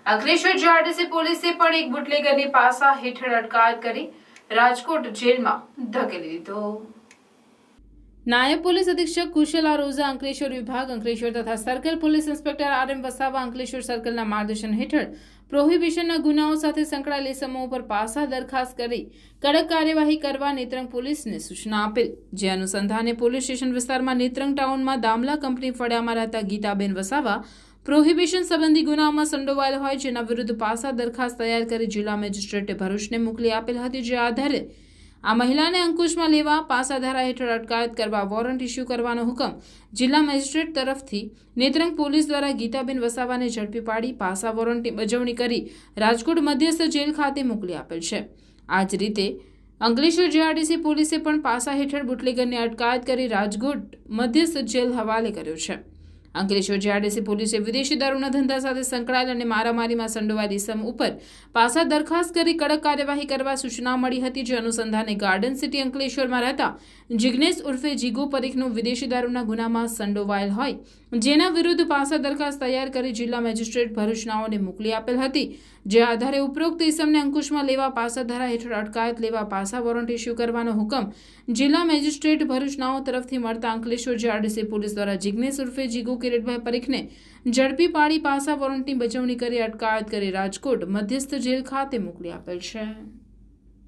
Ankleshwar GRDC પોલીસે પણ એક બુટલેગરની પાસા હેઠળ અટકાયત કરી રાજકોટ જેલમાં ધકેલી દીધો। નાયબ પોલીસ અધિક્ષક કુશલ આરોઝા અંકલેશ્વર વિભાગ અંકલેશ્વર તથા circle police inspector RM Vasava Ankleshwar સર્કલના માર્ગદર્શન હેઠળ પ્રોહિબિશનના ગુનાઓ સાથે સંકળાયેલ સમૂહ પર પાસા દરખાસ્ત કરી કડક કાર્યવાહી કરવા નેત્રંગ પોલીસને સૂચના આપેલ। જે અનુસંધાને પોલીસ સ્ટેશન વિસ્તારમાં નેત્રંગ ટાઉનમાં દામલા કંપની ફળિયામાં રહેતા ગીતાબેન વસાવા પ્રોહિબિશન સંબંધી ગુનાઓમાં સંડોવાયેલ હોય જેના વિરુદ્ધ પાસા દરખાસ્ત તૈયાર કરી જિલ્લા મેજિસ્ટ્રેટે ભરૂચને મોકલી આપેલ હતી। જે આધારે આ મહિલાને અંકુશમાં લેવા પાસા ધારા હેઠળ અટકાયત કરવા વોરંટ ઇસ્યુ કરવાનો હુકમ જિલ્લા મેજિસ્ટ્રેટ તરફથી નેત્રંગ પોલીસ દ્વારા ગીતાબેન વસાવાને ઝડપી પાડી પાસા વોરંટની બજવણી કરી રાજકોટ મધ્યસ્થ જેલ ખાતે મોકલી આપેલ છે। આ જ રીતે અંકલેશ્વર જીઆરડીસી પોલીસે પણ પાસા હેઠળ બુટલેગરની અટકાયત કરી રાજકોટ મધ્યસ્થ જેલ હવાલે કર્યો છે। અંકલેશ્વર જીઆરડીસી પોલીસે વિદેશી દારૂના ધંધા સાથે સંકળાયેલ અને મારામારીમાં સંડોવાયેલ ઇસમ ઉપર પાસા દરખાસ્ત કરી કડક કાર્યવાહી કરવા સૂચના મળી હતી। જે અનુસંધાને ગાર્ડન સિટી અંકલેશ્વરમાં રહેતા જિગ્નેશ ઉર્ફે જીગો પરીખનું વિદેશી દારૂના ગુનામાં સંડોવાયેલ હોય જેના વિરુદ્ધ પાસા દરખાસ્ત તૈયાર કરી જિલ્લા મેજિસ્ટ્રેટ ભરૂચનાઓને મોકલી આપેલ હતી। જે આધારે ઉપરોક્ત ઇસમને અંકુશમાં લેવા પાસા ધારા હેઠળ અટકાયત લેવા પાસા વોરંટ ઇસ્યુ કરવાનો હુકમ જિલ્લા મેજિસ્ટ્રેટ ભરૂચનાઓ તરફથી મળતા અંકલેશ્વર જીઆરડીસી પોલીસ દ્વારા જિગ્નેશ ઉર્ફે જીગો કિરીટભાઈ પરીખને ઝડપી પાડી પાસા વોરંટની બજવણી કરી અટકાયત કરી રાજકોટ મધ્યસ્થ જેલ ખાતે મોકલી આપેલ છે।